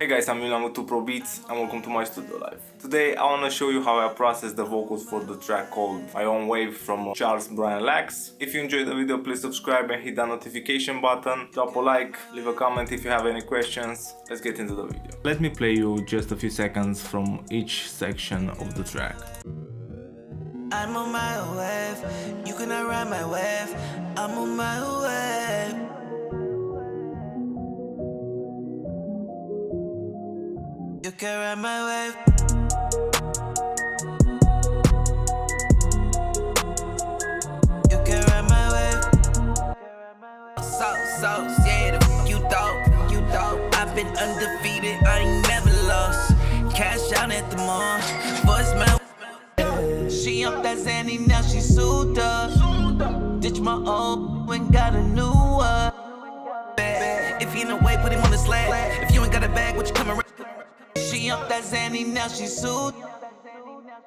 Hey guys, I'm Milan with 2 Pro Beats and welcome to my studio life. Today I want to show you how I process the vocals for the track called My Own Wave from Charles Brian Lax. If you enjoyed the video, please subscribe and hit that notification button. Drop a like, leave a comment if you have any questions. Let's get into the video. Let me play you just a few seconds from each section of the track. I'm on my own wave, you cannot ride my wave. I'm on my own wave. You can ride my wave. You can ride my wave. Sauce, yeah, you dope. I've been undefeated, I ain't never lost. Cash out at the mall, voicemail. She up that Zanny, now she sued up. Ditch my old and got a new one. If you in the way, put him on the slab. If you ain't got a bag, what you coming around? She up that Zanny, now she sued.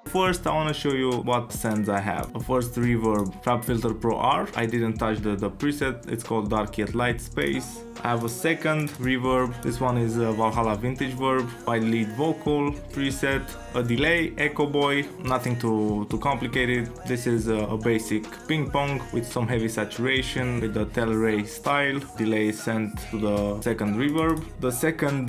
First, I want to show you what sends I have. First, reverb FabFilter Pro R. I didn't touch the preset, it's called Dark Yet Light Space. I have a second reverb, this one is a Valhalla Vintage Verb by lead vocal preset, a delay, Echo Boy, nothing too complicated. This is a basic ping pong with some heavy saturation with the Telray style. Delay is sent to the second reverb. The second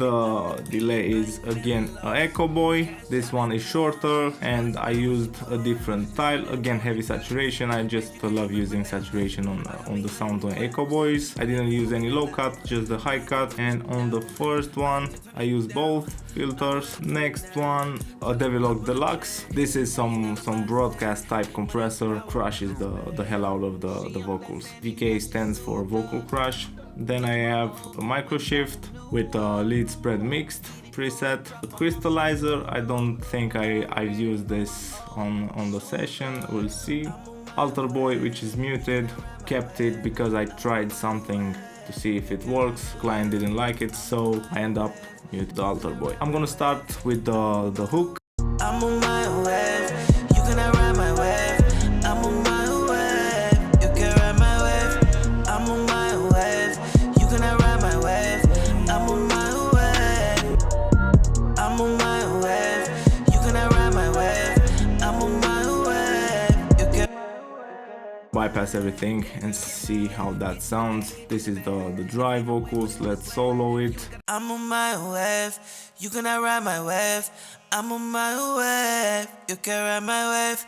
delay is again a Echo Boy. This one is shorter and I used a different tile, again heavy saturation. I just love using saturation on the sound on Echo Boys. I didn't use any low cut, just the high cut, and on the first one I used both filters. Next one, a Devilog Deluxe. This is some broadcast type compressor, crushes the hell out of the vocals. VK stands for vocal crush. Then I have a micro shift with a lead spread mixed preset. The crystallizer, I don't think I've used this on the session, we'll see. Alter Boy, which is muted, kept it because I tried something to see if it works. Client didn't like it, so I end up with the Alter Boy. I'm gonna start with the hook. I'm on my wave, you cannot ride my wave. I'm on my wave, you can ride my wave. I'm on my wave, you cannot ride my wave. I'm on my wave, I'm on my wave, you cannot ride my wave. I'm on my wave, you can Bypass everything and see how that sounds. This is the dry vocals. Let's solo it. I'm on my wave, you cannot ride my wave. I'm on my wave, you can ride my wave.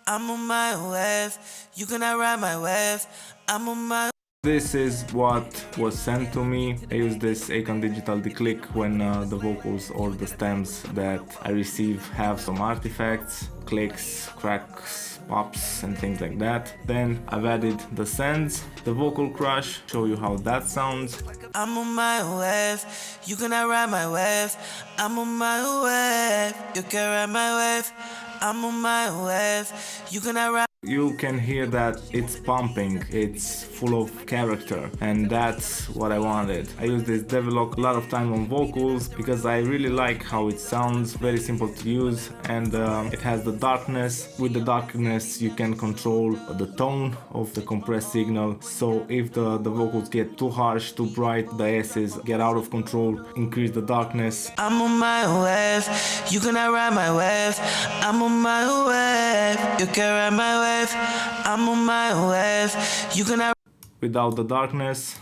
I'm on my wave, you cannot ride my wave. I'm on my. This is what was sent to me. I use this Acon Digital Declick when the vocals or the stems that I receive have some artifacts, clicks, cracks, pops and things like that. Then I've added the sends, the vocal crush, show you how that sounds. I'm on my wave, you cannot ride my wave. I'm on my wave, you can ride my wave. I'm on my wave, you cannot ride. You can hear that it's pumping, it's full of character, and that's what I wanted. I use this Devilog a lot of time on vocals because I really like how it sounds, very simple to use, and it has the darkness. With the darkness you can control the tone of the compressed signal, so if the vocals get too harsh, too bright, the S's get out of control, increase the darkness. I'm on my wave, you cannot ride my wave. I'm on my wave, you can ride my wave. I'm on my wave, you cannot. Without the darkness,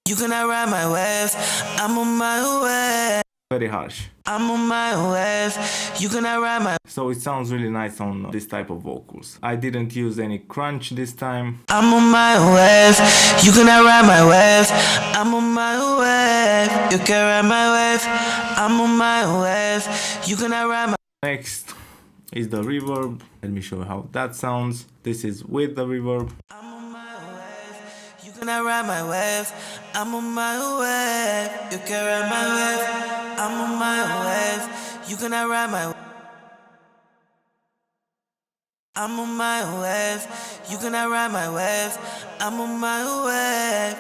you cannot ride my wave. I'm on my wave. very harsh. I'm on my wave, you cannot ride my. So it sounds really nice on this type of vocals. I didn't use any crunch this time. I'm on my wave, you cannot ride my wave. I'm on my wave, you can ride my wave. I'm on my wave, you cannot ride my. Next is the reverb. Let me show you how that sounds. This is with the reverb. I'm on my wave, you cannot ride my wave. I'm on my wave, you can ride my wave. I'm on my wave, you cannot ride my. I'm on my wave, you cannot ride my wave. I'm on my wave.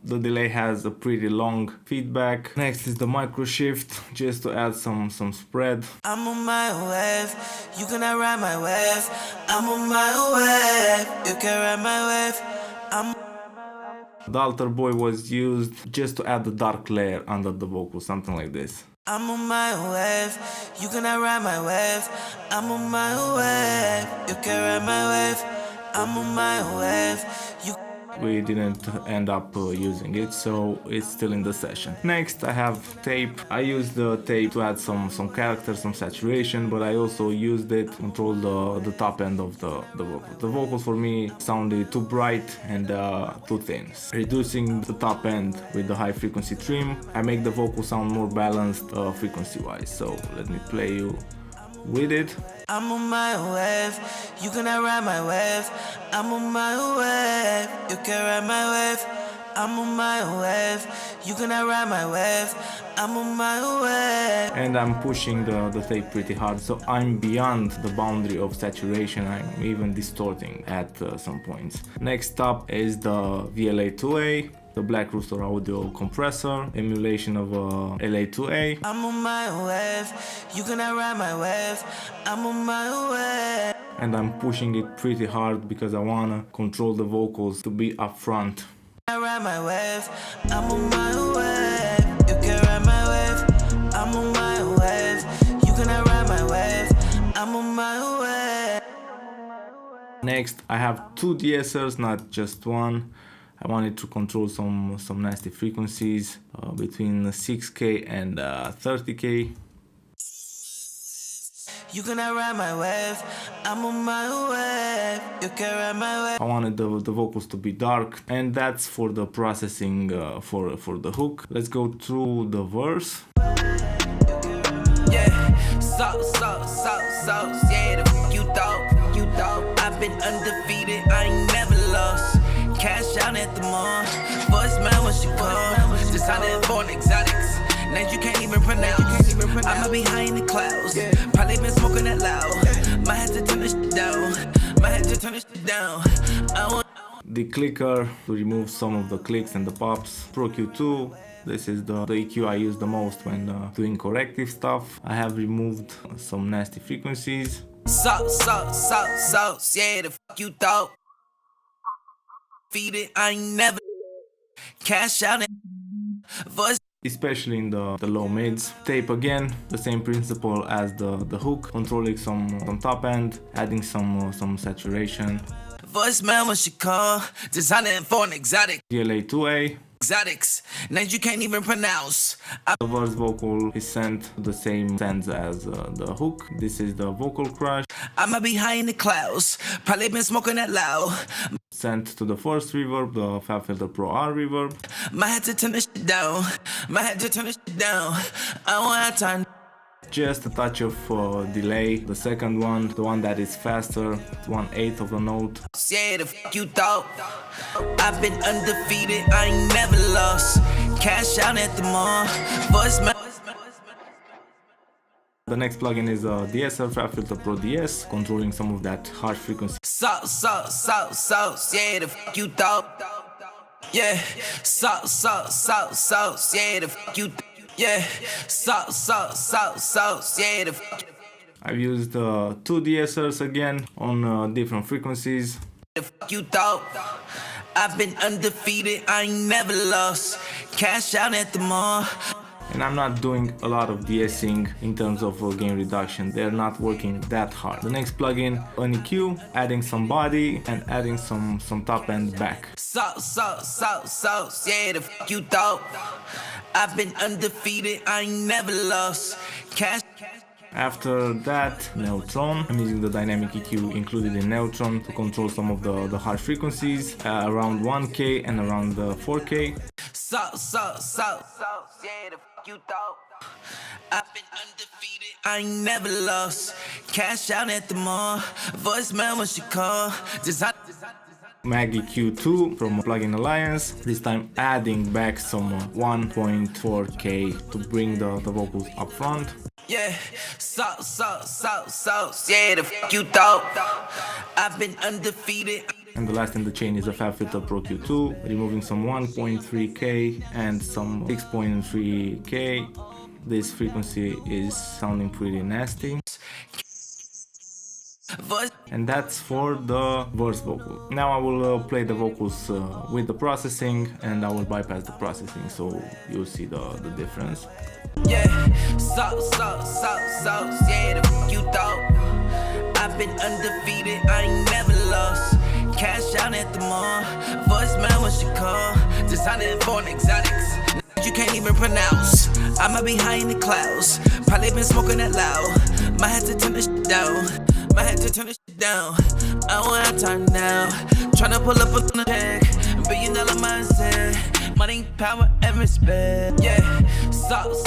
The delay has a pretty long feedback. Next is the micro shift, just to add some spread. I'm on my wave, you cannot ride my wave. I'm on my wave, you can ride my wave. The altar boy was used just to add the dark layer under the vocal, something like this. I'm on my wave, you cannot ride my wave. I'm on my wave, you can ride my wave. I'm on my wave, you. We didn't end up using it, so it's still in the session. Next I have tape. I used the tape to add some character, some saturation, but I also used it to control the top end of the vocal. The vocals for me sounded too bright and too thin. Reducing the top end with the high frequency trim, I make the vocal sound more balanced frequency wise. So let me play you with it. I'm on my wave, you cannot ride my wave. I'm on my wave, you can ride my wave. I'm on my wave, you cannot ride my wave. I'm on my wave. And I'm pushing the tape pretty hard, so I'm beyond the boundary of saturation. I'm even distorting at some points. Next up is the VLA2A, the Black Rooster audio compressor, emulation of LA2A. I'm on my wave, you cannot ride my wave. I'm on my wave. And I'm pushing it pretty hard because I wanna control the vocals to be up front. I ride my wave, I'm on my wave. You can ride my wave, I'm on my wave. You cannot ride my wave, I'm on my wave. Next, I have two de-essers, not just one. I wanted to control some nasty frequencies between 6K and 30K. You cannot ride my wave, I'm on my wave. You can ride my wave. I wanted the vocals to be dark, and that's for the processing for the hook. Let's go through the verse. Yeah, yeah, the fuck you thought. I've been undefeated, I ain't never lost. Cash out at the mall, voicemail when she call. Decided for exotics, names you can't even pronounce. I'ma be high in the clouds, probably been smoking that loud. Might have to turn this shit down, I want The clicker to remove some of the clicks and the pops. Pro Q2. This is the EQ I use the most when doing corrective stuff. I have removed some nasty frequencies. yeah, the fuck you thought. Feed it, I ain't never cash out and voice. Especially in the low mids. Tape again, the same principle as the hook, controlling some top end, adding some saturation. Voicemail when she call, designing for an exotic. DLA2A. Exotics, names you can't even pronounce. The verse vocal is sent to the same sense as the hook. This is the vocal crush. I'ma be high in the clouds, probably been smoking that loud. Sent to the first reverb, the FabFilter Pro R reverb. Might have to turn this shit down, I won't have time. Just a touch of delay. The second one, the one that is faster, it's 1/8 of a note. Yeah, the fuck you thought. I've been undefeated, I ain't never lost. Cash out at the mall, voicemail. The next plugin is de-esser, FabFilter Pro DS, controlling some of that harsh frequency. Yeah, the fuck you thought. Yeah, yeah, the fuck you. Yeah, yeah, the fuck. I've used two de-essers again on different frequencies. The fuck you thought. I've been undefeated, I ain't never lost. Cash out at the mall. And I'm not doing a lot of de-essing in terms of gain reduction. They're not working that hard. The next plugin, an EQ, adding some body and adding some top end back. Yeah, the fuck you thought. I've been undefeated, I ain't never lost. Cash. After that, Neutron. I'm using the dynamic EQ included in Neutron to control some of the harsh frequencies around 1K and around 4K. Yeah, the fuck you thought. I've been undefeated, I ain't never lost. Cash out at the mall, voicemail when she call. Maggie Q2 from Plugin Alliance, this time adding back some 1.4K to bring the vocals up front. Yeah, yeah, the fuck you thought. I've been undefeated. And the last in the chain is the FabFilter Pro Q2, removing some 1.3K and some 6.3K. This frequency is sounding pretty nasty. Voice. And that's for the verse vocal. Now I will play the vocals with the processing, and I will bypass the processing so you'll see the difference. Yeah, sauce, yeah, the f you thought. I've been undefeated, I ain't never lost. Cash out at the mall, voicemail when she call. Designing foreign exotics, you can't even pronounce. I'ma be high in the clouds, probably been smoking that loud. Might have to turn this shit down, might have to turn this shit down. I don't have time now, tryna pull up on the check. $1 billion mindset, money, power, and respect. Yeah, sauce,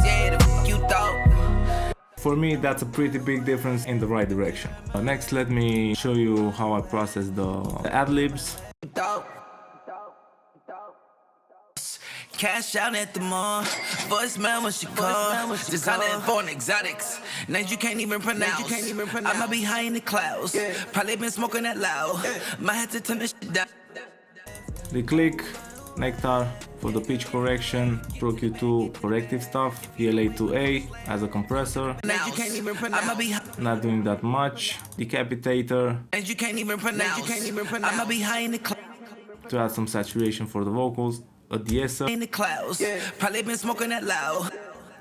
yeah, the f you thought. For me, that's a pretty big difference in the right direction. Next, let me show you how I process the ad-libs. Cash out at the mall, voicemail when she call. Designing foreign exotics, names you can't even pronounce. I'ma be high in the clouds, probably been smoking that loud. Might have to turn this shit down. The click, Nectar for the pitch correction, Pro Q2 corrective stuff, ELA2A as a compressor. Not doing that much. Decapitator. And you can't even pronounce. I'ma be high in the clouds. To add some saturation for the vocals. A de-esser. In the clouds, probably been smoking that loud.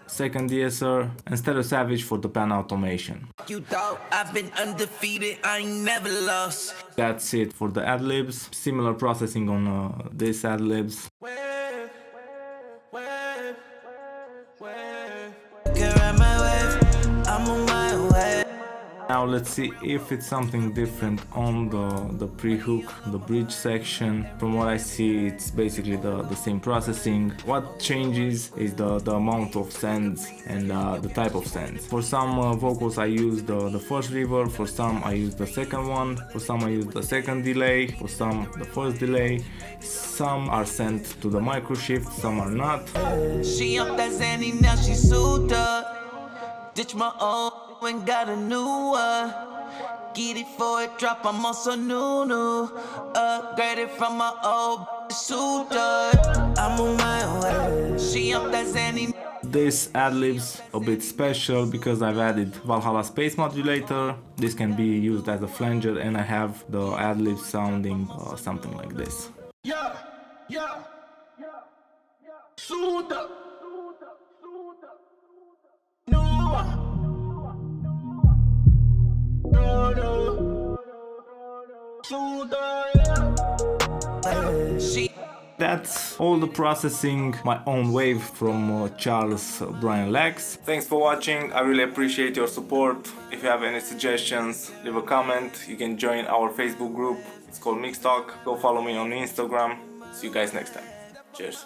Second de-esser, and stereo savage for the pan automation. You thought I've been undefeated, I ain't never lost. That's it for the ad-libs. Similar processing on this ad-libs. I'm on my way. Now let's see if it's something different on the pre-hook, the bridge section. From what I see, it's basically the same processing. What changes is the amount of sends and the type of sends. For some vocals I use the first reverb, for some I use the second one, for some I use the second delay, for some the first delay. Some are sent to the micro shift, some are not. She up that Zanny, now she sued up. Ditch my old and got a new one. Get it for it, drop, I'm also new. Upgraded from my old suit up. I'm on my way. She up that Zanny. This ad-libs a bit special because I've added Valhalla space modulator. This can be used as a flanger, and I have the ad-lib sounding something like this. Suit up. That's all the processing, my own wave from Charles Brian Lex. Thanks for watching, I really appreciate your support. If you have any suggestions, leave a comment. You can join our Facebook group, it's called Mix Talk. Go follow me on Instagram. See you guys next time. Cheers.